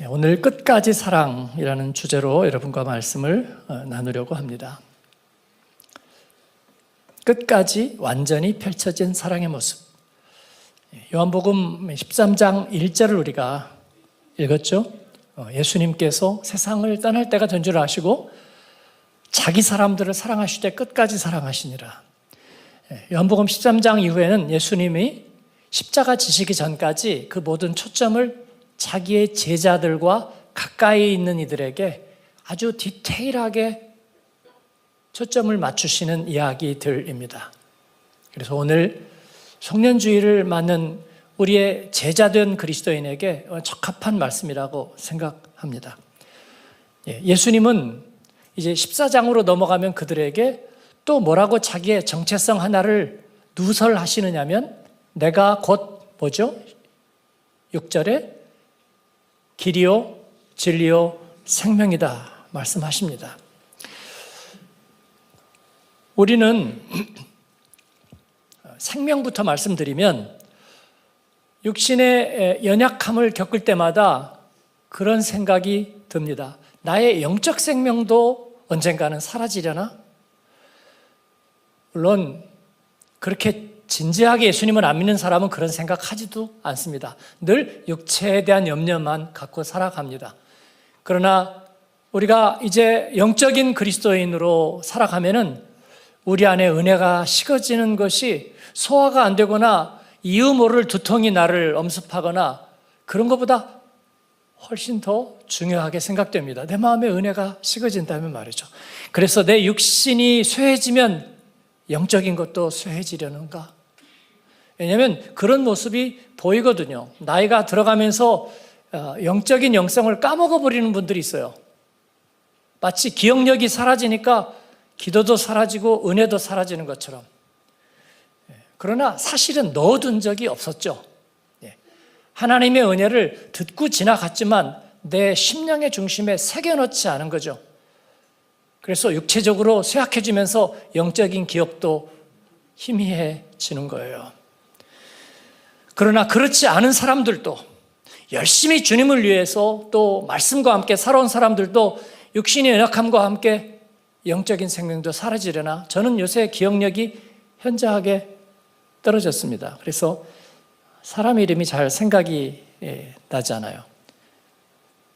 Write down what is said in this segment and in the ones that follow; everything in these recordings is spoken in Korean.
오늘 끝까지 사랑이라는 주제로 여러분과 말씀을 나누려고 합니다. 끝까지 완전히 펼쳐진 사랑의 모습. 요한복음 13장 1절을 우리가 읽었죠. 예수님께서 세상을 떠날 때가 된 줄 아시고 자기 사람들을 사랑하실 때 끝까지 사랑하시니라. 요한복음 13장 이후에는 예수님이 십자가 지시기 전까지 그 모든 초점을 자기의 제자들과 가까이 있는 이들에게 아주 디테일하게 초점을 맞추시는 이야기들입니다. 그래서 오늘 송년주의를 맞는 우리의 제자된 그리스도인에게 적합한 말씀이라고 생각합니다. 예수님은 이제 14장으로 넘어가면 그들에게 또 뭐라고 자기의 정체성 하나를 누설하시느냐면 내가 곧 뭐죠? 6절에 길이요 진리요 생명이다 말씀하십니다. 우리는 생명부터 말씀드리면 육신의 연약함을 겪을 때마다 그런 생각이 듭니다. 나의 영적 생명도 언젠가는 사라지려나? 물론 그렇게 진지하게 예수님을 안 믿는 사람은 그런 생각하지도 않습니다. 늘 육체에 대한 염려만 갖고 살아갑니다. 그러나 우리가 이제 영적인 그리스도인으로 살아가면은 우리 안에 은혜가 식어지는 것이 소화가 안 되거나 이유 모를 두통이 나를 엄습하거나 그런 것보다 훨씬 더 중요하게 생각됩니다. 내 마음에 은혜가 식어진다면 말이죠. 그래서 내 육신이 쇠해지면 영적인 것도 쇠해지려는가? 왜냐하면 그런 모습이 보이거든요. 나이가 들어가면서 영적인 영성을 까먹어버리는 분들이 있어요. 마치 기억력이 사라지니까 기도도 사라지고 은혜도 사라지는 것처럼. 그러나 사실은 넣어둔 적이 없었죠. 하나님의 은혜를 듣고 지나갔지만 내 심령의 중심에 새겨넣지 않은 거죠. 그래서 육체적으로 쇠약해지면서 영적인 기억도 희미해지는 거예요. 그러나 그렇지 않은 사람들도 열심히 주님을 위해서 또 말씀과 함께 살아온 사람들도 육신의 연약함과 함께 영적인 생명도 사라지려나 저는 요새 기억력이 현저하게 떨어졌습니다. 그래서 사람 이름이 잘 생각이 나지 않아요.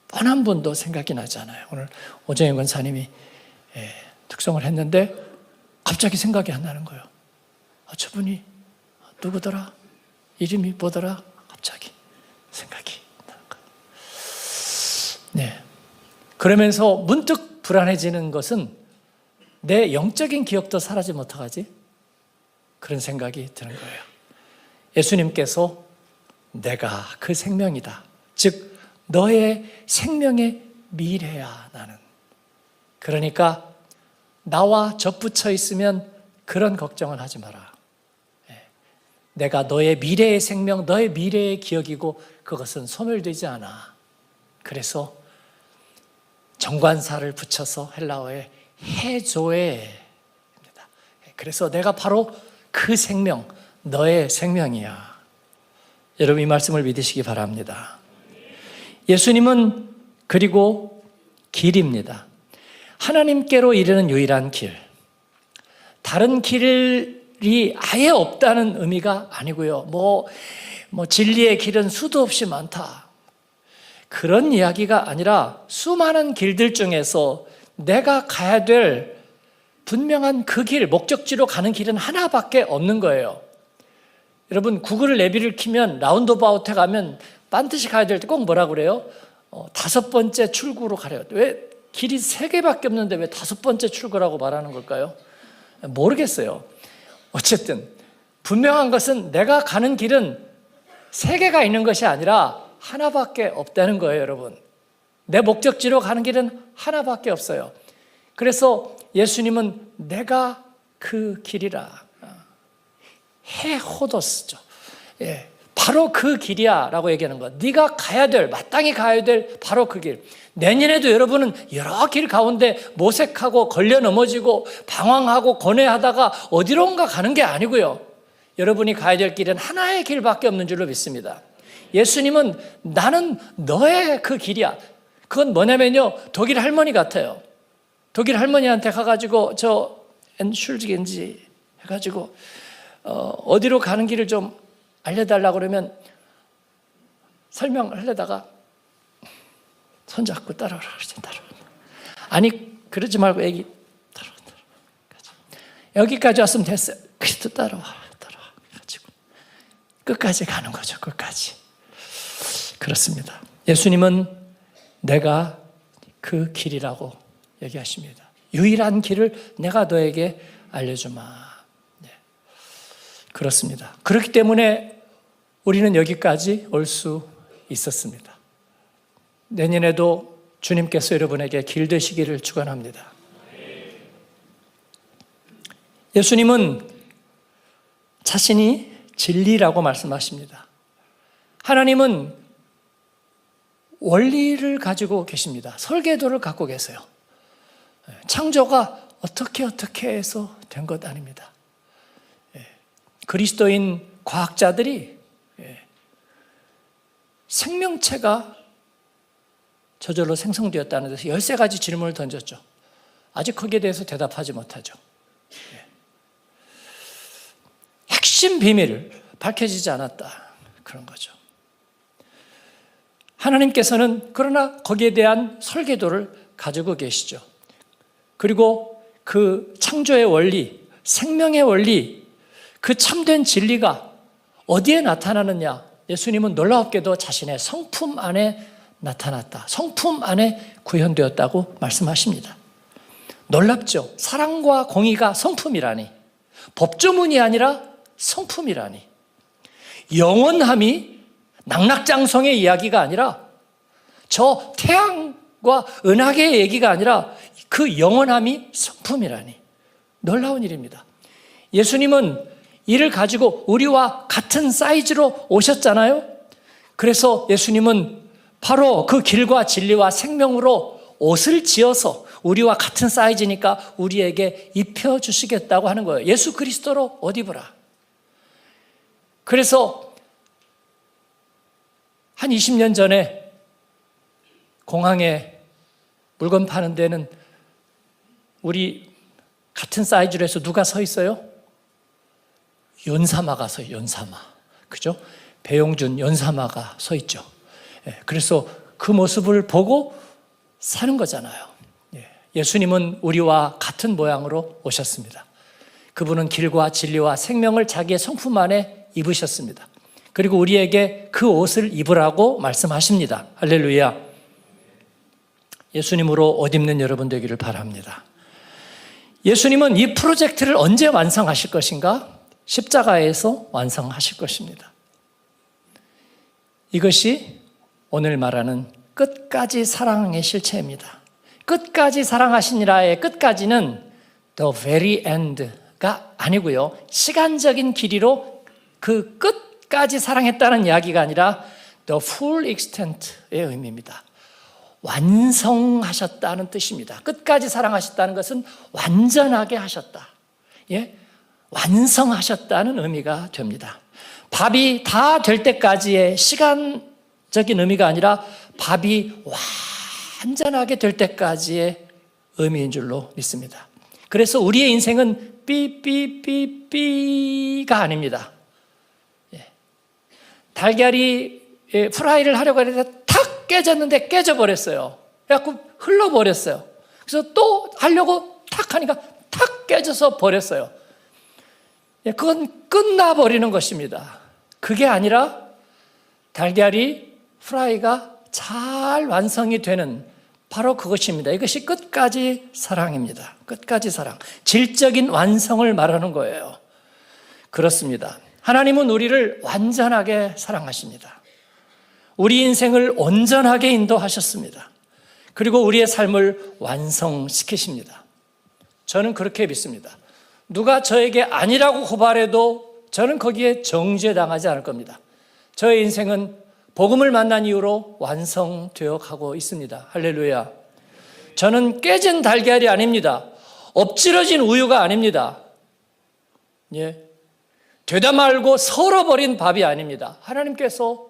뻔한 분도 생각이 나지 않아요. 오늘 오정현 권사님이 특송을 했는데 갑자기 생각이 안 나는 거예요. 저분이 누구더라? 이름이 뭐더라? 갑자기 생각이 나는 거예요. 그러면서 문득 불안해지는 것은 내 영적인 기억도 사라지면 어떡하지? 그런 생각이 드는 거예요. 예수님께서 내가 그 생명이다. 즉 너의 생명의 미래야 나는. 그러니까 나와 접붙여 있으면 그런 걱정을 하지 마라. 내가 너의 미래의 생명, 너의 미래의 기억이고 그것은 소멸되지 않아. 그래서 정관사를 붙여서 헬라어에 해조에입니다. 그래서 내가 바로 그 생명, 너의 생명이야. 여러분 이 말씀을 믿으시기 바랍니다. 예수님은 그리고 길입니다. 하나님께로 이르는 유일한 길. 다른 길이 아예 없다는 의미가 아니고요. 뭐 진리의 길은 수도 없이 많다. 그런 이야기가 아니라 수많은 길들 중에서 내가 가야 될 분명한 그 길, 목적지로 가는 길은 하나밖에 없는 거예요. 여러분 구글 내비를 키면 라운드어바웃에 가면 반드시 가야 될 때 꼭 뭐라 그래요? 5번째 출구로 가래요. 왜 길이 3개밖에 없는데 왜 5번째 출구라고 말하는 걸까요? 모르겠어요. 어쨌든 분명한 것은 내가 가는 길은 3개가 있는 것이 아니라 하나밖에 없다는 거예요, 여러분. 내 목적지로 가는 길은 하나밖에 없어요. 그래서 예수님은 내가 그 길이라. 헤호도스죠. 바로 그 길이야 라고 얘기하는 거야. 네가 가야 될, 마땅히 가야 될 바로 그 길. 내년에도 여러분은 여러 길 가운데 모색하고 걸려 넘어지고 방황하고 고뇌하다가 어디론가 가는 게 아니고요. 여러분이 가야 될 길은 하나의 길밖에 없는 줄로 믿습니다. 예수님은 나는 너의 그 길이야. 그건 뭐냐면요, 독일 할머니 같아요. 독일 할머니한테 가가지고 저 엔슐지겐지 해가지고 어디로 가는 길을 좀 알려달라고 그러면 설명을 하려다가 손잡고 따라오라 그러죠. 따라오라. 아니 그러지 말고 애기 따라와. 여기까지 왔으면 됐어요. 그래도 따라와. 가지고 끝까지 가는 거죠. 끝까지. 그렇습니다. 예수님은 내가 그 길이라고 얘기하십니다. 유일한 길을 내가 너에게 알려주마. 네. 그렇습니다. 그렇기 때문에 우리는 여기까지 올 수 있었습니다. 내년에도 주님께서 여러분에게 길 되시기를 축원합니다. 예수님은 자신이 진리라고 말씀하십니다. 하나님은 원리를 가지고 계십니다. 설계도를 갖고 계세요. 창조가 어떻게 해서 된 것 아닙니다. 그리스도인 과학자들이 생명체가 저절로 생성되었다는 데서 13가지 질문을 던졌죠. 아직 거기에 대해서 대답하지 못하죠. 핵심 비밀을 밝혀지지 않았다. 그런 거죠. 하나님께서는 그러나 거기에 대한 설계도를 가지고 계시죠. 그리고 그 창조의 원리, 생명의 원리, 그 참된 진리가 어디에 나타나느냐? 예수님은 놀랍게도 자신의 성품 안에 나타났다. 성품 안에 구현되었다고 말씀하십니다. 놀랍죠? 사랑과 공의가 성품이라니. 법조문이 아니라 성품이라니. 영원함이 낙락장성의 이야기가 아니라 저 태양과 은하계의 얘기가 아니라 그 영원함이 성품이라니. 놀라운 일입니다. 예수님은 이를 가지고 우리와 같은 사이즈로 오셨잖아요. 그래서 예수님은 바로 그 길과 진리와 생명으로 옷을 지어서 우리와 같은 사이즈니까 우리에게 입혀주시겠다고 하는 거예요. 예수 그리스도로 옷 입으라. 그래서 한 20년 전에 공항에 물건 파는 데는 우리 같은 사이즈로 해서 누가 서 있어요? 연사마가 서 있어요. 연사마. 그죠? 배용준 연사마가 서 있죠. 그래서 그 모습을 보고 사는 거잖아요. 예수님은 우리와 같은 모양으로 오셨습니다. 그분은 길과 진리와 생명을 자기의 성품 안에 입으셨습니다. 그리고 우리에게 그 옷을 입으라고 말씀하십니다. 할렐루야. 예수님으로 옷 입는 여러분 되기를 바랍니다. 예수님은 이 프로젝트를 언제 완성하실 것인가? 십자가에서 완성하실 것입니다. 이것이 오늘 말하는 끝까지 사랑의 실체입니다. 끝까지 사랑하시니라의 끝까지는 the very end가 아니고요. 시간적인 길이로 그 끝까지 사랑했다는 이야기가 아니라 the full extent의 의미입니다. 완성하셨다는 뜻입니다. 끝까지 사랑하셨다는 것은 완전하게 하셨다. 예? 완성하셨다는 의미가 됩니다. 밥이 다 될 때까지의 시간적인 의미가 아니라 밥이 완전하게 될 때까지의 의미인 줄로 믿습니다. 그래서 우리의 인생은 삐삐삐삐가 아닙니다. 달걀이 프라이를 하려고 했는데 탁 깨졌는데 깨져버렸어요. 그래갖고 흘러버렸어요. 그래서 또 하려고 탁 하니까 탁 깨져서 버렸어요. 그건 끝나버리는 것입니다. 그게 아니라 달걀이 프라이가 잘 완성이 되는 바로 그것입니다. 이것이 끝까지 사랑입니다. 끝까지 사랑. 질적인 완성을 말하는 거예요. 그렇습니다. 하나님은 우리를 완전하게 사랑하십니다. 우리 인생을 온전하게 인도하셨습니다. 그리고 우리의 삶을 완성시키십니다. 저는 그렇게 믿습니다. 누가 저에게 아니라고 고발해도 저는 거기에 정죄당하지 않을 겁니다. 저의 인생은 복음을 만난 이후로 완성되어 가고 있습니다. 할렐루야. 저는 깨진 달걀이 아닙니다. 엎질러진 우유가 아닙니다. 예. 되다 말고 설어버린 밥이 아닙니다. 하나님께서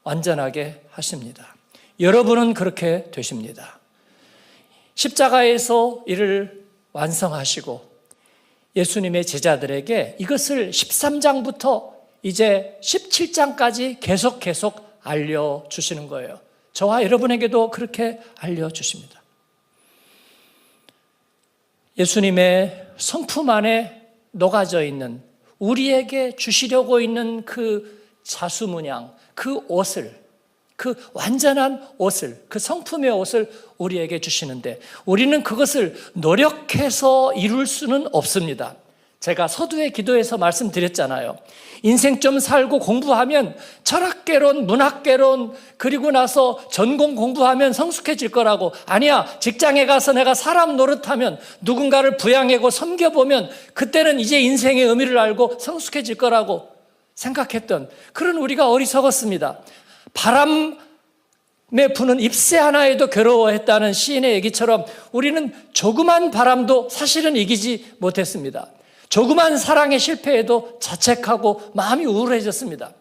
완전하게 하십니다. 여러분은 그렇게 되십니다. 십자가에서 이를 완성하시고 예수님의 제자들에게 이것을 13장부터 이제 17장까지 계속 알려주시는 거예요. 저와 여러분에게도 그렇게 알려주십니다. 예수님의 성품 안에 녹아져 있는, 우리에게 주시려고 있는 그 자수문양, 그 옷을, 그 완전한 옷을, 그 성품의 옷을 우리에게 주시는데 우리는 그것을 노력해서 이룰 수는 없습니다. 제가 서두에 기도에서 말씀드렸잖아요. 인생 좀 살고 공부하면 철학개론, 문학개론, 그리고 나서 전공 공부하면 성숙해질 거라고. 아니야, 직장에 가서 내가 사람 노릇하면, 누군가를 부양하고 섬겨보면 그때는 이제 인생의 의미를 알고 성숙해질 거라고 생각했던 그런 우리가 어리석었습니다. 바람에 부는 잎새 하나에도 괴로워했다는 시인의 얘기처럼 우리는 조그만 바람도 사실은 이기지 못했습니다. 조그만 사랑에 실패해도 자책하고 마음이 우울해졌습니다.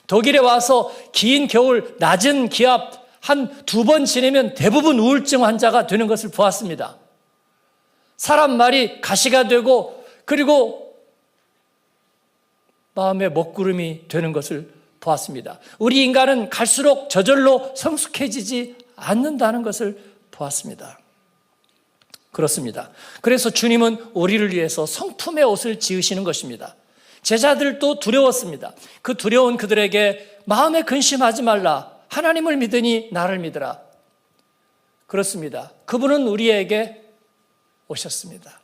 독일에 와서 긴 겨울 낮은 기압 한 2번 지내면 대부분 우울증 환자가 되는 것을 보았습니다. 사람 말이 가시가 되고 그리고 마음의 먹구름이 되는 것을 보았습니다. 우리 인간은 갈수록 저절로 성숙해지지 않는다는 것을 보았습니다. 그렇습니다. 그래서 주님은 우리를 위해서 성품의 옷을 지으시는 것입니다. 제자들도 두려웠습니다. 그 두려운 그들에게 마음에 근심하지 말라. 하나님을 믿으니 나를 믿으라. 그렇습니다. 그분은 우리에게 오셨습니다.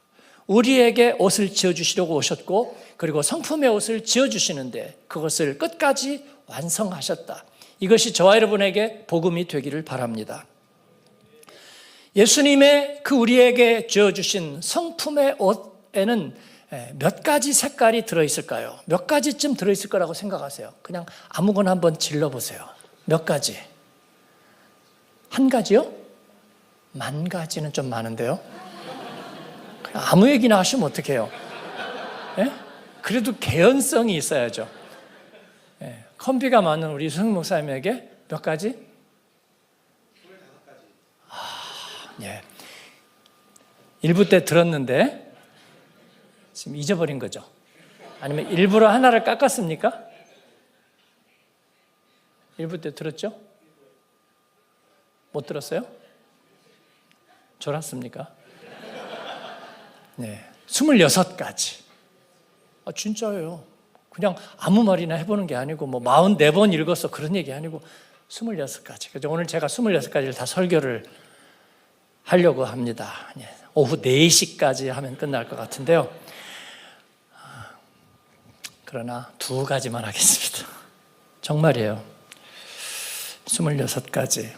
우리에게 옷을 지어주시려고 오셨고 그리고 성품의 옷을 지어주시는데 그것을 끝까지 완성하셨다. 이것이 저와 여러분에게 복음이 되기를 바랍니다. 예수님의 그 우리에게 지어주신 성품의 옷에는 몇 가지 색깔이 들어있을까요? 몇 가지쯤 들어있을 거라고 생각하세요? 그냥 아무거나 한번 질러보세요. 몇 가지? 한 가지요? 10,000가지는 좀 많은데요? 그냥 아무 얘기나 하시면 어떡해요? 예? 그래도 개연성이 있어야죠. 예. 컴비가 많은 우리 수능 목사님에게 몇 가지? 예. 일부 때 들었는데 지금 잊어버린 거죠? 아니면 일부러 하나를 깎았습니까? 일부 때 들었죠? 못 들었어요? 졸았습니까? 네, 26가지. 아, 진짜예요. 그냥 아무 말이나 해보는 게 아니고 44번 읽어서 그런 얘기 아니고 26가지. 그래서 오늘 제가 26가지를 다 설교를 하려고 합니다. 오후 4시까지 하면 끝날 것 같은데요. 그러나 2가지만 하겠습니다. 정말이에요. 26가지.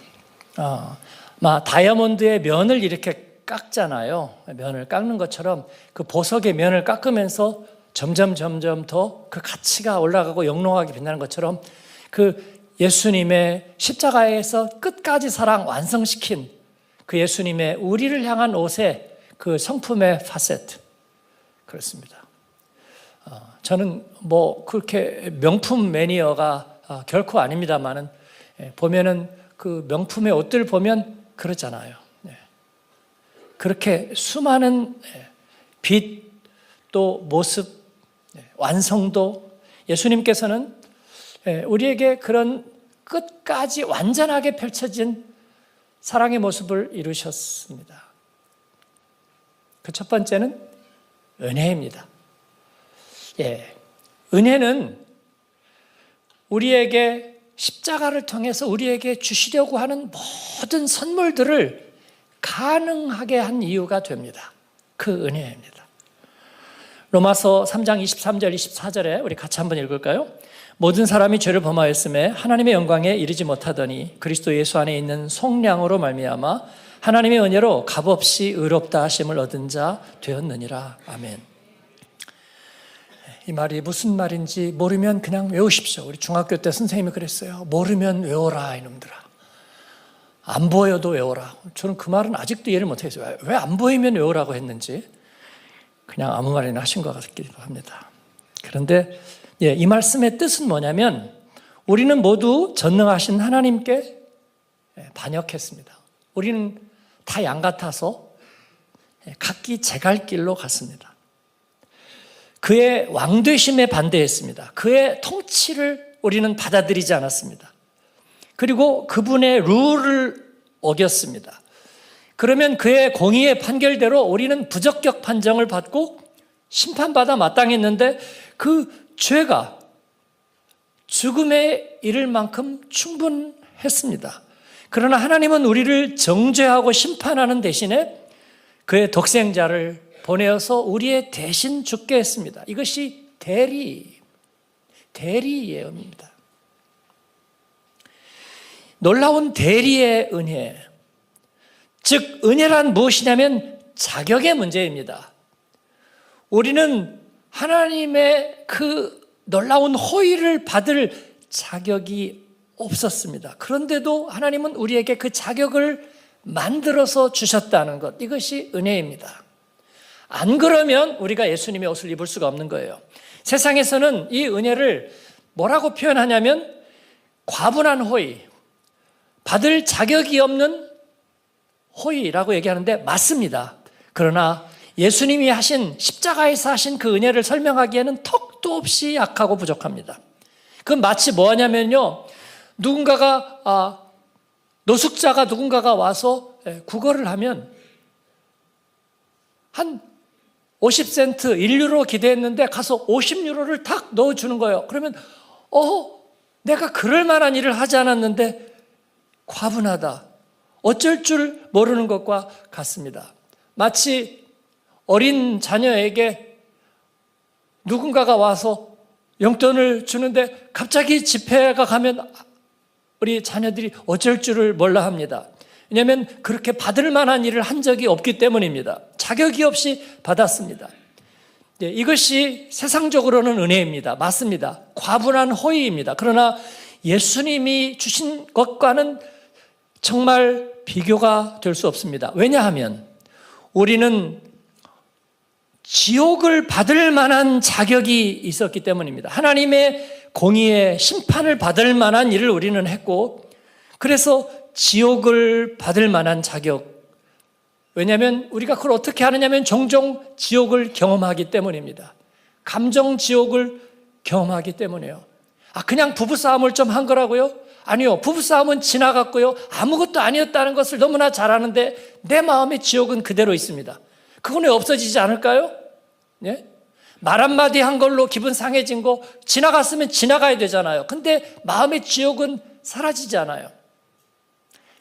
다이아몬드의 면을 이렇게 깎잖아요. 면을 깎는 것처럼 그 보석의 면을 깎으면서 점점 더 그 가치가 올라가고 영롱하게 빛나는 것처럼 그 예수님의 십자가에서 끝까지 사랑 완성시킨 그 예수님의 우리를 향한 옷의 그 성품의 파세트. 그렇습니다. 저는 그렇게 명품 매니아가 결코 아닙니다만은 보면은 그 명품의 옷들 보면 그렇잖아요. 그렇게 수많은 빛 또 모습, 완성도, 예수님께서는 우리에게 그런 끝까지 완전하게 펼쳐진 사랑의 모습을 이루셨습니다. 그 첫 번째는 은혜입니다. 은혜는 우리에게 십자가를 통해서 우리에게 주시려고 하는 모든 선물들을 가능하게 한 이유가 됩니다. 그 은혜입니다. 로마서 3장 23절 24절에 우리 같이 한번 읽을까요? 모든 사람이 죄를 범하였음에 하나님의 영광에 이르지 못하더니 그리스도 예수 안에 있는 속량으로 말미암아 하나님의 은혜로 값없이 의롭다 하심을 얻은 자 되었느니라. 아멘. 이 말이 무슨 말인지 모르면 그냥 외우십시오. 우리 중학교 때 선생님이 그랬어요. 모르면 외워라 이놈들아. 안 보여도 외워라. 저는 그 말은 아직도 이해를 못했어요. 왜 안 보이면 외우라고 했는지 그냥 아무 말이나 하신 것 같기도 합니다. 그런데 이 말씀의 뜻은 뭐냐면 우리는 모두 전능하신 하나님께 반역했습니다. 우리는 다 양 같아서 각기 제갈 길로 갔습니다. 그의 왕되심에 반대했습니다. 그의 통치를 우리는 받아들이지 않았습니다. 그리고 그분의 룰을 어겼습니다. 그러면 그의 공의의 판결대로 우리는 부적격 판정을 받고 심판받아 마땅했는데 그 죄가 죽음에 이를 만큼 충분했습니다. 그러나 하나님은 우리를 정죄하고 심판하는 대신에 그의 독생자를 보내어서 우리의 대신 죽게 했습니다. 이것이 대리예언입니다. 놀라운 대리의 은혜. 즉 은혜란 무엇이냐면 자격의 문제입니다. 우리는 하나님의 그 놀라운 호의를 받을 자격이 없었습니다. 그런데도 하나님은 우리에게 그 자격을 만들어서 주셨다는 것, 이것이 은혜입니다. 안 그러면 우리가 예수님의 옷을 입을 수가 없는 거예요. 세상에서는 이 은혜를 뭐라고 표현하냐면 과분한 호의, 받을 자격이 없는 호의라고 얘기하는데 맞습니다. 그러나 예수님이 하신 십자가에서 하신 그 은혜를 설명하기에는 턱도 없이 약하고 부족합니다. 그건 마치 뭐하냐면요, 노숙자가 누군가가 와서 구걸을 하면 한 50센트 1유로 기대했는데 가서 50유로를 탁 넣어주는 거예요. 그러면 내가 그럴 만한 일을 하지 않았는데 과분하다, 어쩔 줄 모르는 것과 같습니다. 마치 어린 자녀에게 누군가가 와서 용돈을 주는데 갑자기 집회가 가면 우리 자녀들이 어쩔 줄을 몰라 합니다. 왜냐하면 그렇게 받을 만한 일을 한 적이 없기 때문입니다. 자격이 없이 받았습니다. 이것이 세상적으로는 은혜입니다. 맞습니다. 과분한 호의입니다. 그러나 예수님이 주신 것과는 정말 비교가 될 수 없습니다. 왜냐하면 우리는 지옥을 받을 만한 자격이 있었기 때문입니다. 하나님의 공의의 심판을 받을 만한 일을 우리는 했고, 그래서 지옥을 받을 만한 자격. 왜냐하면 우리가 그걸 어떻게 하느냐면 종종 지옥을 경험하기 때문입니다. 감정 지옥을 경험하기 때문에요. 그냥 부부싸움을 좀 한 거라고요? 아니요. 부부싸움은 지나갔고요. 아무것도 아니었다는 것을 너무나 잘 아는데 내 마음의 지옥은 그대로 있습니다. 그건 왜 없어지지 않을까요? 예? 말 한마디 한 걸로 기분 상해진 거 지나갔으면 지나가야 되잖아요. 근데 마음의 지옥은 사라지지 않아요.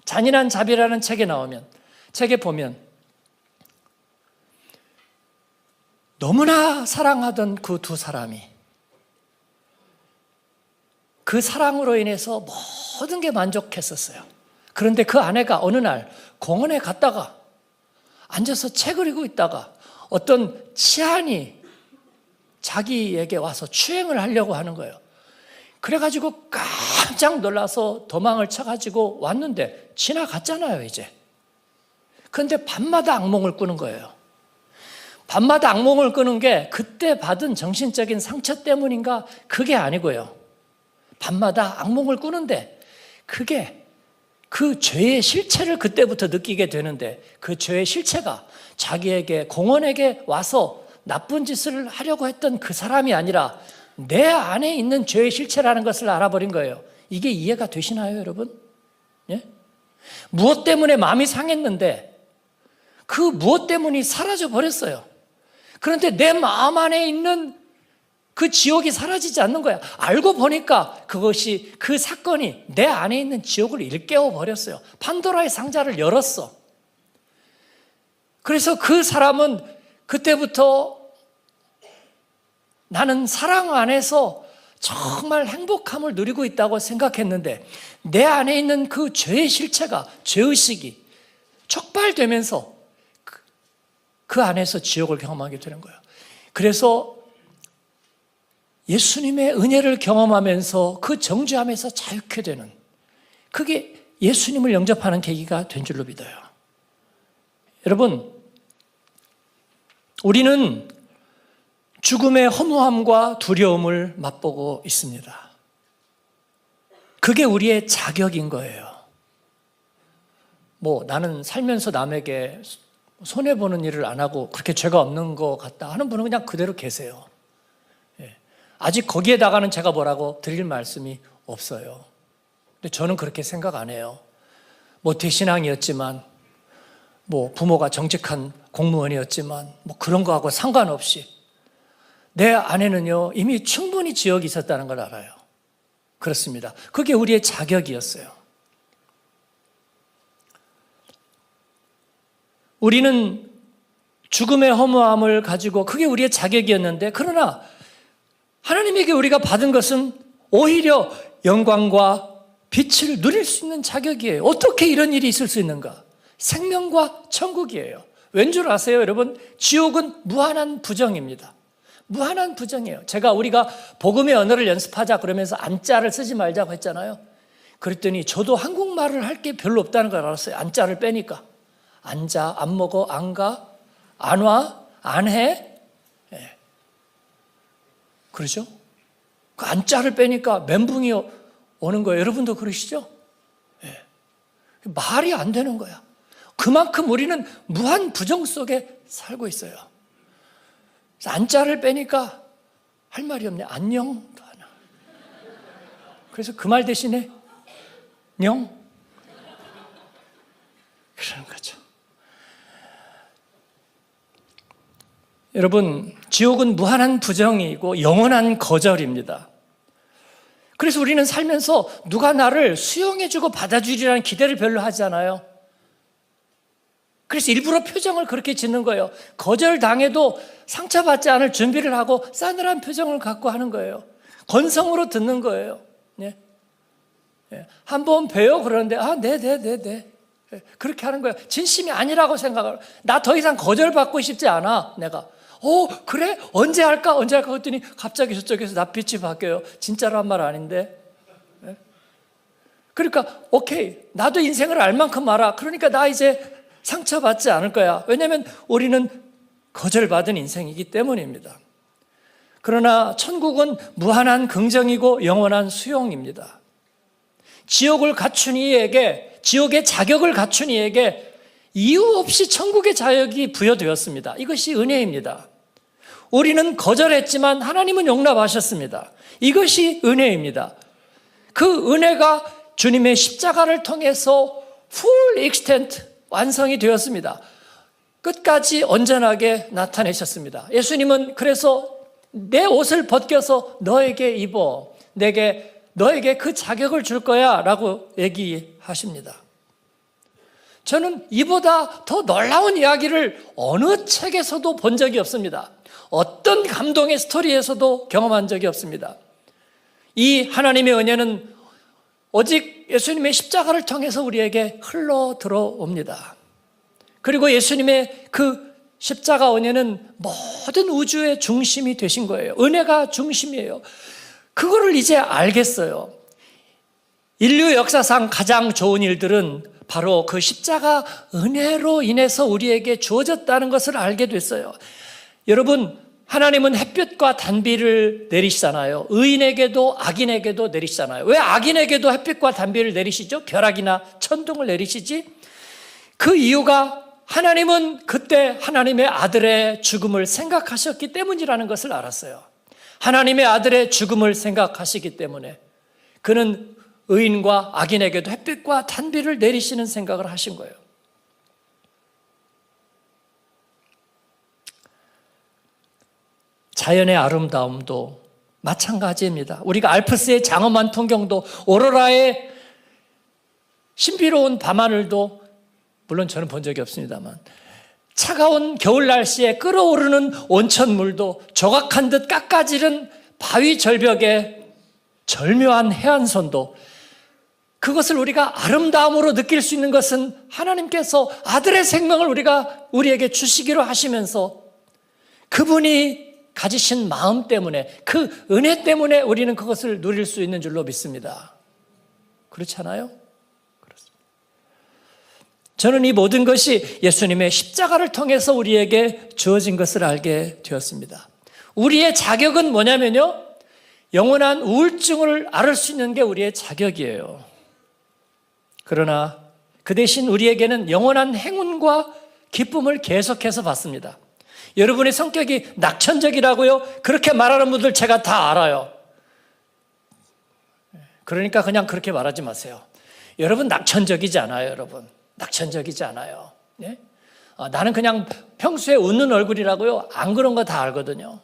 잔인한 자비라는 책에 보면 너무나 사랑하던 그 두 사람이 그 사랑으로 인해서 모든 게 만족했었어요. 그런데 그 아내가 어느 날 공원에 갔다가 앉아서 책을 읽고 있다가 어떤 치안이 자기에게 와서 추행을 하려고 하는 거예요. 그래가지고 깜짝 놀라서 도망을 쳐가지고 왔는데 지나갔잖아요, 이제. 그런데 밤마다 악몽을 꾸는 거예요. 밤마다 악몽을 꾸는 게 그때 받은 정신적인 상처 때문인가? 그게 아니고요. 밤마다 악몽을 꾸는데 그게 그 죄의 실체를 그때부터 느끼게 되는데 그 죄의 실체가 자기에게 공원에게 와서 나쁜 짓을 하려고 했던 그 사람이 아니라 내 안에 있는 죄의 실체라는 것을 알아버린 거예요. 이게 이해가 되시나요, 여러분? 예? 무엇 때문에 마음이 상했는데 그 무엇 때문이 사라져 버렸어요. 그런데 내 마음 안에 있는 그 지옥이 사라지지 않는 거야. 알고 보니까 그것이, 그 사건이 내 안에 있는 지옥을 일깨워 버렸어요. 판도라의 상자를 열었어. 그래서 그 사람은 그때부터 나는 사랑 안에서 정말 행복함을 누리고 있다고 생각했는데 내 안에 있는 그 죄의 실체가, 죄의식이 촉발되면서 그 안에서 지옥을 경험하게 되는 거예요. 그래서 예수님의 은혜를 경험하면서 그 정죄함에서 자유케 되는, 그게 예수님을 영접하는 계기가 된 줄로 믿어요. 여러분, 우리는 죽음의 허무함과 두려움을 맛보고 있습니다. 그게 우리의 자격인 거예요. 나는 살면서 남에게 손해보는 일을 안 하고 그렇게 죄가 없는 것 같다 하는 분은 그냥 그대로 계세요. 아직 거기에다가는 제가 뭐라고 드릴 말씀이 없어요. 근데 저는 그렇게 생각 안 해요. 대신앙이었지만, 부모가 정직한 공무원이었지만, 그런 거하고 상관없이 내 안에는요, 이미 충분히 지역이 있었다는 걸 알아요. 그렇습니다. 그게 우리의 자격이었어요. 우리는 죽음의 허무함을 가지고 그게 우리의 자격이었는데, 그러나 하나님에게 우리가 받은 것은 오히려 영광과 빛을 누릴 수 있는 자격이에요. 어떻게 이런 일이 있을 수 있는가? 생명과 천국이에요. 왠 줄 아세요, 여러분? 지옥은 무한한 부정입니다. 무한한 부정이에요. 우리가 복음의 언어를 연습하자 그러면서 안자를 쓰지 말자고 했잖아요. 그랬더니 저도 한국말을 할 게 별로 없다는 걸 알았어요. 안자를 빼니까. 앉아, 안 먹어, 안 가, 안 와, 안 해. 그러죠? 그 안자를 빼니까 멘붕이 오는 거예요. 여러분도 그러시죠? 말이 안 되는 거야. 그만큼 우리는 무한 부정 속에 살고 있어요. 그래서 안자를 빼니까 할 말이 없네. 안녕도 하나. 그래서 그 말 대신에 녕? 그러는 거죠. 여러분, 지옥은 무한한 부정이고 영원한 거절입니다. 그래서 우리는 살면서 누가 나를 수용해주고 받아주리라는 기대를 별로 하지 않아요. 그래서 일부러 표정을 그렇게 짓는 거예요. 거절당해도 상처받지 않을 준비를 하고 싸늘한 표정을 갖고 하는 거예요. 건성으로 듣는 거예요. 네. 한번 봬요 그러는데 네. 그렇게 하는 거예요. 진심이 아니라고 생각을. 나 더 이상 거절받고 싶지 않아. 내가. 그래? 언제 할까 했더니 갑자기 저쪽에서 낯빛이 바뀌어요. 진짜로 한 말 아닌데. 그러니까 오케이, 나도 인생을 알 만큼 알아. 그러니까 나 이제 상처받지 않을 거야. 왜냐하면 우리는 거절받은 인생이기 때문입니다. 그러나 천국은 무한한 긍정이고 영원한 수용입니다. 지옥을 갖춘 이에게, 지옥의 자격을 갖춘 이에게 이유 없이 천국의 자격이 부여되었습니다. 이것이 은혜입니다. 우리는 거절했지만 하나님은 용납하셨습니다. 이것이 은혜입니다. 그 은혜가 주님의 십자가를 통해서 full extent 완성이 되었습니다. 끝까지 온전하게 나타내셨습니다. 예수님은 그래서 내 옷을 벗겨서 너에게 입어, 너에게 그 자격을 줄 거야 라고 얘기하십니다. 저는 이보다 더 놀라운 이야기를 어느 책에서도 본 적이 없습니다. 어떤 감동의 스토리에서도 경험한 적이 없습니다. 이 하나님의 은혜는 오직 예수님의 십자가를 통해서 우리에게 흘러 들어옵니다. 그리고 예수님의 그 십자가 은혜는 모든 우주의 중심이 되신 거예요. 은혜가 중심이에요. 그거를 이제 알겠어요. 인류 역사상 가장 좋은 일들은 바로 그 십자가 은혜로 인해서 우리에게 주어졌다는 것을 알게 됐어요. 여러분, 하나님은 햇빛과 단비를 내리시잖아요. 의인에게도 악인에게도 내리시잖아요. 왜 악인에게도 햇빛과 단비를 내리시죠? 벼락이나 천둥을 내리시지? 그 이유가 하나님은 그때 하나님의 아들의 죽음을 생각하셨기 때문이라는 것을 알았어요. 하나님의 아들의 죽음을 생각하시기 때문에 그는 의인과 악인에게도 햇빛과 단비를 내리시는 생각을 하신 거예요. 자연의 아름다움도 마찬가지입니다. 우리가 알프스의 장엄한 풍경도, 오로라의 신비로운 밤하늘도, 물론 저는 본 적이 없습니다만, 차가운 겨울 날씨에 끓어오르는 온천물도, 조각한 듯 깎아지른 바위 절벽의 절묘한 해안선도, 그것을 우리가 아름다움으로 느낄 수 있는 것은 하나님께서 아들의 생명을 우리에게 주시기로 하시면서 그분이 가지신 마음 때문에, 그 은혜 때문에 우리는 그것을 누릴 수 있는 줄로 믿습니다. 그렇지 않아요? 그렇습니다. 저는 이 모든 것이 예수님의 십자가를 통해서 우리에게 주어진 것을 알게 되었습니다. 우리의 자격은 뭐냐면요, 영원한 우울증을 앓을 수 있는 게 우리의 자격이에요. 그러나 그 대신 우리에게는 영원한 행운과 기쁨을 계속해서 받습니다. 여러분의 성격이 낙천적이라고요? 그렇게 말하는 분들 제가 다 알아요. 그러니까 그냥 그렇게 말하지 마세요. 여러분 낙천적이지 않아요, 여러분. 낙천적이지 않아요. 네? 나는 그냥 평소에 웃는 얼굴이라고요? 안 그런 거 다 알거든요.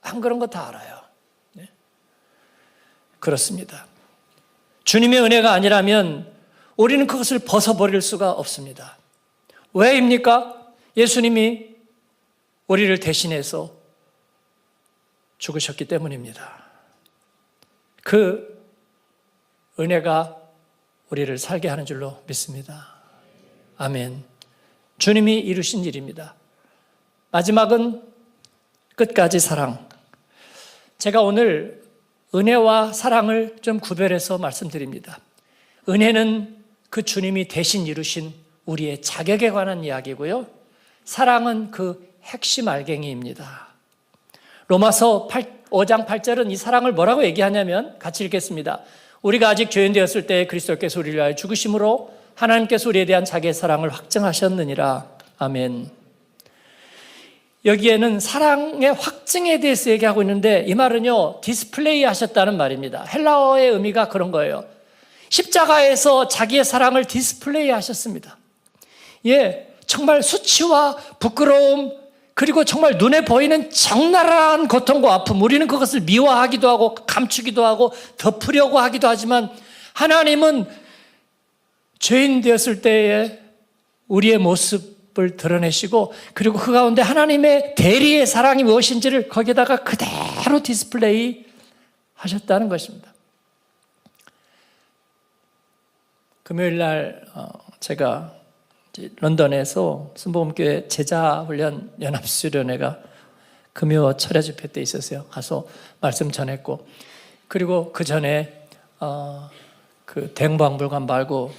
안 그런 거 다 알아요. 네? 그렇습니다. 주님의 은혜가 아니라면 우리는 그것을 벗어버릴 수가 없습니다. 왜입니까? 예수님이 우리를 대신해서 죽으셨기 때문입니다. 그 은혜가 우리를 살게 하는 줄로 믿습니다. 아멘. 주님이 이루신 일입니다. 마지막은 끝까지 사랑. 제가 오늘 은혜와 사랑을 좀 구별해서 말씀드립니다. 은혜는 그 주님이 대신 이루신 우리의 자격에 관한 이야기고요. 사랑은 그 핵심 알갱이입니다. 로마서 5장 8절은 이 사랑을 뭐라고 얘기하냐면 같이 읽겠습니다. 우리가 아직 죄인 되었을 때 그리스도께서 우리를 위하여 죽으심으로 하나님께서 우리에 대한 자기의 사랑을 확증하셨느니라. 아멘. 여기에는 사랑의 확증에 대해서 얘기하고 있는데 이 말은요, 디스플레이 하셨다는 말입니다. 헬라어의 의미가 그런 거예요. 십자가에서 자기의 사랑을 디스플레이 하셨습니다. 예, 정말 수치와 부끄러움, 그리고 정말 눈에 보이는 적나라한 고통과 아픔, 우리는 그것을 미화하기도 하고 감추기도 하고 덮으려고 하기도 하지만 하나님은 죄인 되었을 때에 우리의 모습을 드러내시고 그리고 그 가운데 하나님의 대리의 사랑이 무엇인지를 거기에다가 그대로 디스플레이 하셨다는 것입니다. 금요일 날 제가 런던에서 순복음교회 제자훈련 연합수련회가 금요 철야 집회 때 있었어요. 가서 말씀 전했고, 그리고 그 전에 그 대흥박물관 말고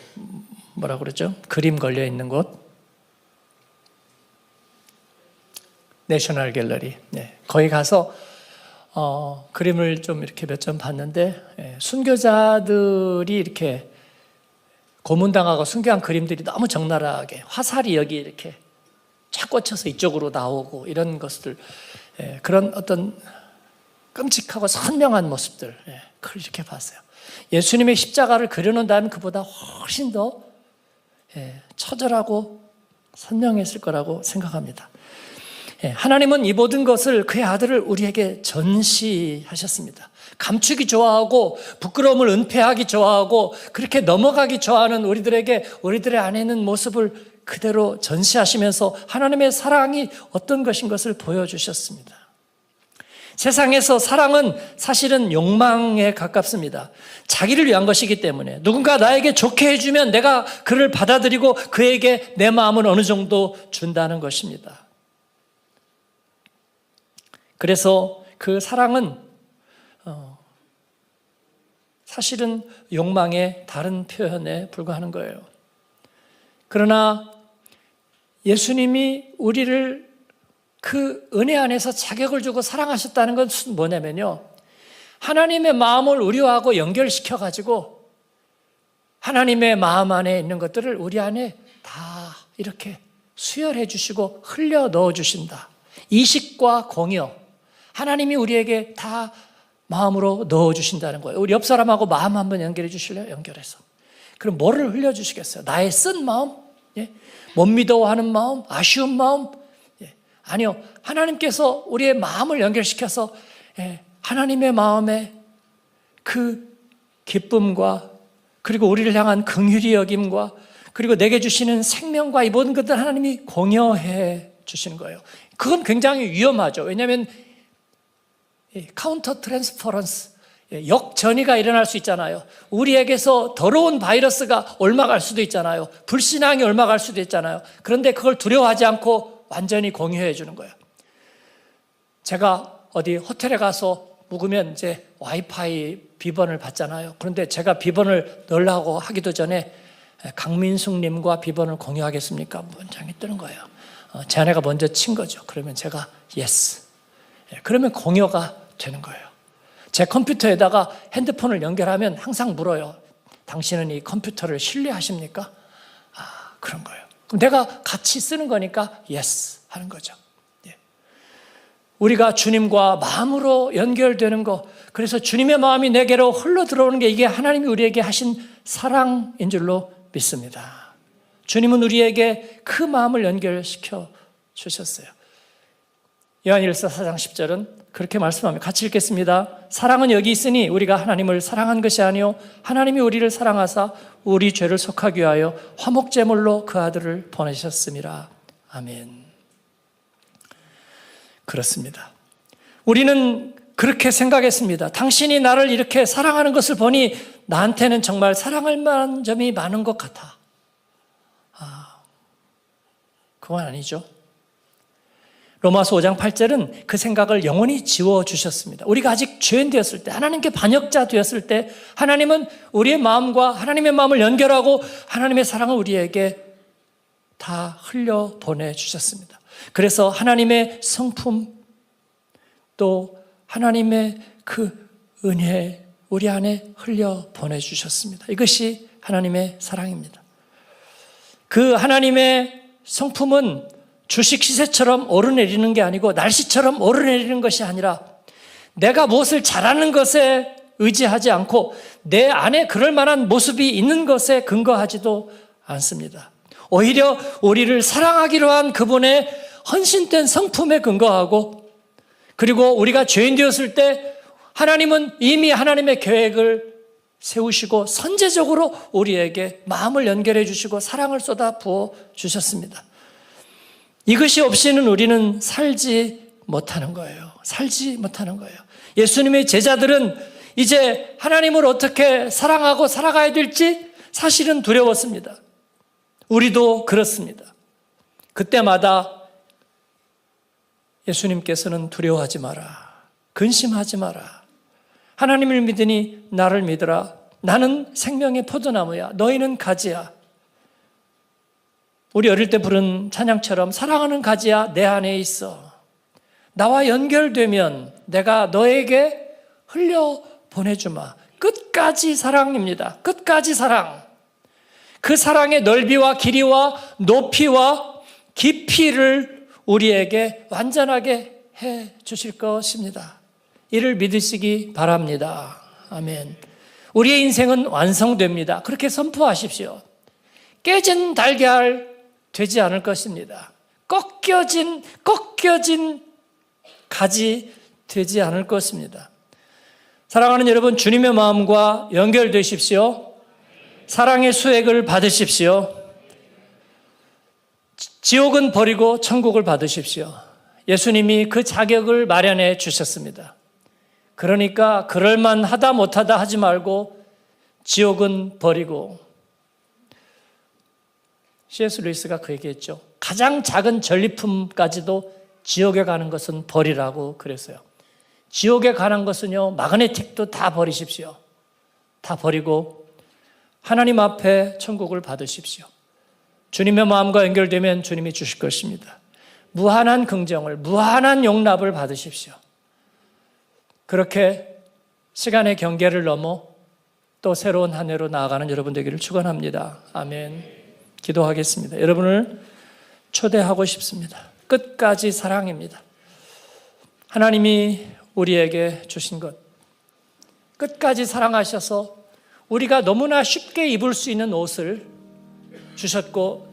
뭐라 그러죠? 그림 걸려 있는 곳, 내셔널 갤러리. 네, 거기 가서 그림을 좀 이렇게 몇 점 봤는데 순교자들이 이렇게 고문당하고 순교한 그림들이 너무 적나라하게 화살이 여기 이렇게 쫙 꽂혀서 이쪽으로 나오고 이런 것들, 그런 어떤 끔찍하고 선명한 모습들, 그걸 이렇게 봤어요. 예수님의 십자가를 그려놓는다면 그보다 훨씬 더 처절하고 선명했을 거라고 생각합니다. 하나님은 이 모든 것을 그의 아들을 우리에게 전시하셨습니다. 감추기 좋아하고 부끄러움을 은폐하기 좋아하고 그렇게 넘어가기 좋아하는 우리들의 안에 있는 모습을 그대로 전시하시면서 하나님의 사랑이 어떤 것인 것을 보여주셨습니다. 세상에서 사랑은 사실은 욕망에 가깝습니다. 자기를 위한 것이기 때문에 누군가 나에게 좋게 해주면 내가 그를 받아들이고 그에게 내 마음을 어느 정도 준다는 것입니다. 그래서 그 사랑은 사실은 욕망의 다른 표현에 불과하는 거예요. 그러나 예수님이 우리를 그 은혜 안에서 자격을 주고 사랑하셨다는 건 뭐냐면요, 하나님의 마음을 우리하고 연결시켜가지고 하나님의 마음 안에 있는 것들을 우리 안에 다 이렇게 수혈해 주시고 흘려 넣어 주신다. 이식과 공여, 하나님이 우리에게 다 마음으로 넣어주신다는 거예요. 우리 옆 사람하고 마음 한번 연결해 주실래요? 연결해서. 그럼 뭐를 흘려주시겠어요? 나의 쓴 마음? 못 믿어하는 마음? 아쉬운 마음? 아니요. 하나님께서 우리의 마음을 연결시켜서 하나님의 마음에 그 기쁨과 그리고 우리를 향한 긍휼히 여김과 그리고 내게 주시는 생명과 이 모든 것들 하나님이 공여해 주시는 거예요. 그건 굉장히 위험하죠. 왜냐하면 카운터 트랜스퍼런스, 역전이가 일어날 수 있잖아요. 우리에게서 더러운 바이러스가 옮아갈 수도 있잖아요. 불신앙이 옮아갈 수도 있잖아요. 그런데 그걸 두려워하지 않고 완전히 공유해 주는 거예요. 제가 어디 호텔에 가서 묵으면 이제 와이파이 비번을 받잖아요. 그런데 제가 비번을 넣으려고 하기도 전에 강민숙님과 비번을 공유하겠습니까? 문장이 뜨는 거예요. 제 아내가 먼저 친 거죠. 그러면 제가 예스. 그러면 공유가 되는 거예요. 제 컴퓨터에다가 핸드폰을 연결하면 항상 물어요. 당신은 이 컴퓨터를 신뢰하십니까? 그런 거예요. 그럼 내가 같이 쓰는 거니까 yes 하는 거죠. 예. 우리가 주님과 마음으로 연결되는 거, 그래서 주님의 마음이 내게로 흘러 들어오는 게 이게 하나님이 우리에게 하신 사랑인 줄로 믿습니다. 주님은 우리에게 그 마음을 연결시켜 주셨어요. 요한일서 4장 10절은 그렇게 말씀합니다. 같이 읽겠습니다. 사랑은 여기 있으니 우리가 하나님을 사랑한 것이 아니요 하나님이 우리를 사랑하사 우리 죄를 속하기 위하여 화목제물로 그 아들을 보내셨습니다. 아멘. 그렇습니다. 우리는 그렇게 생각했습니다. 당신이 나를 이렇게 사랑하는 것을 보니 나한테는 정말 사랑할 만한 점이 많은 것 같아. 그건 아니죠. 로마서 5장 8절은 그 생각을 영원히 지워주셨습니다. 우리가 아직 죄인 되었을 때, 하나님께 반역자 되었을 때 하나님은 우리의 마음과 하나님의 마음을 연결하고 하나님의 사랑을 우리에게 다 흘려 보내주셨습니다. 그래서 하나님의 성품 또 하나님의 그 은혜 우리 안에 흘려 보내주셨습니다. 이것이 하나님의 사랑입니다. 그 하나님의 성품은 주식 시세처럼 오르내리는 게 아니고 날씨처럼 오르내리는 것이 아니라 내가 무엇을 잘하는 것에 의지하지 않고 내 안에 그럴 만한 모습이 있는 것에 근거하지도 않습니다. 오히려 우리를 사랑하기로 한 그분의 헌신된 성품에 근거하고, 그리고 우리가 죄인 되었을 때 하나님은 이미 하나님의 계획을 세우시고 선제적으로 우리에게 마음을 연결해 주시고 사랑을 쏟아 부어 주셨습니다. 이것이 없이는 우리는 살지 못하는 거예요. 살지 못하는 거예요. 예수님의 제자들은 이제 하나님을 어떻게 사랑하고 살아가야 될지 사실은 두려웠습니다. 우리도 그렇습니다. 그때마다 예수님께서는 두려워하지 마라. 근심하지 마라. 하나님을 믿으니 나를 믿으라. 나는 생명의 포도나무야. 너희는 가지야. 우리 어릴 때 부른 찬양처럼 사랑하는 가지야 내 안에 있어. 나와 연결되면 내가 너에게 흘려 보내주마. 끝까지 사랑입니다. 끝까지 사랑. 그 사랑의 넓이와 길이와 높이와 깊이를 우리에게 완전하게 해 주실 것입니다. 이를 믿으시기 바랍니다. 아멘. 우리의 인생은 완성됩니다. 그렇게 선포하십시오. 깨진 달걀 되지 않을 것입니다. 꺾여진 가지 되지 않을 것입니다. 사랑하는 여러분, 주님의 마음과 연결되십시오. 사랑의 수액을 받으십시오. 지옥은 버리고 천국을 받으십시오. 예수님이 그 자격을 마련해 주셨습니다. 그러니까 그럴만하다 못하다 하지 말고 지옥은 버리고, C.S. 루이스가 그 얘기했죠. 가장 작은 전리품까지도 지옥에 가는 것은 버리라고 그랬어요. 지옥에 가는 것은요, 마그네틱도 다 버리십시오. 다 버리고 하나님 앞에 천국을 받으십시오. 주님의 마음과 연결되면 주님이 주실 것입니다. 무한한 긍정을, 무한한 용납을 받으십시오. 그렇게 시간의 경계를 넘어 또 새로운 한 해로 나아가는 여러분 되기를 축원합니다. 아멘. 기도하겠습니다. 여러분을 초대하고 싶습니다. 끝까지 사랑입니다. 하나님이 우리에게 주신 것, 끝까지 사랑하셔서 우리가 너무나 쉽게 입을 수 있는 옷을 주셨고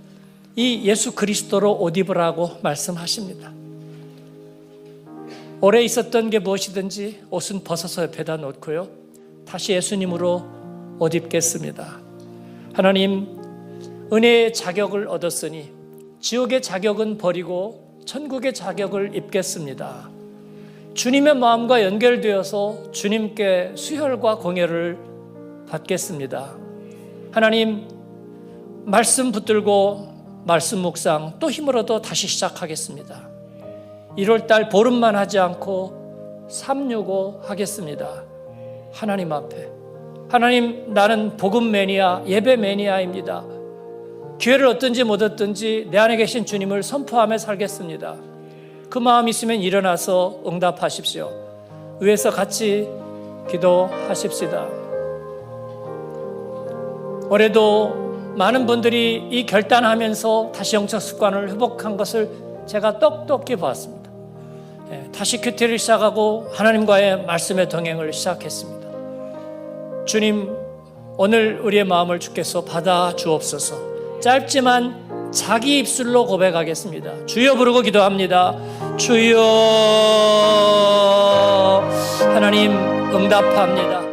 이 예수 그리스도로 옷 입으라고 말씀하십니다. 오래 있었던 게 무엇이든지 옷은 벗어서 옆에다 놓고요, 다시 예수님으로 옷 입겠습니다. 하나님, 은혜의 자격을 얻었으니 지옥의 자격은 버리고 천국의 자격을 입겠습니다. 주님의 마음과 연결되어서 주님께 수혈과 공예를 받겠습니다. 하나님, 말씀 붙들고 말씀 묵상 또 힘을 얻어 다시 시작하겠습니다. 1월달 보름만 하지 않고 365 하겠습니다. 하나님 앞에. 하나님, 나는 복음 매니아, 예배 매니아입니다. 기회를 얻든지 못 얻든지 내 안에 계신 주님을 선포하며 살겠습니다. 그 마음 있으면 일어나서 응답하십시오. 위에서 같이 기도하십시다. 올해도 많은 분들이 이 결단하면서 다시 영적 습관을 회복한 것을 제가 똑똑히 보았습니다. 다시 큐티를 시작하고 하나님과의 말씀의 동행을 시작했습니다. 주님, 오늘 우리의 마음을 주께서 받아 주옵소서. 짧지만 자기 입술로 고백하겠습니다. 주여 부르고 기도합니다. 주여. 하나님, 응답합니다.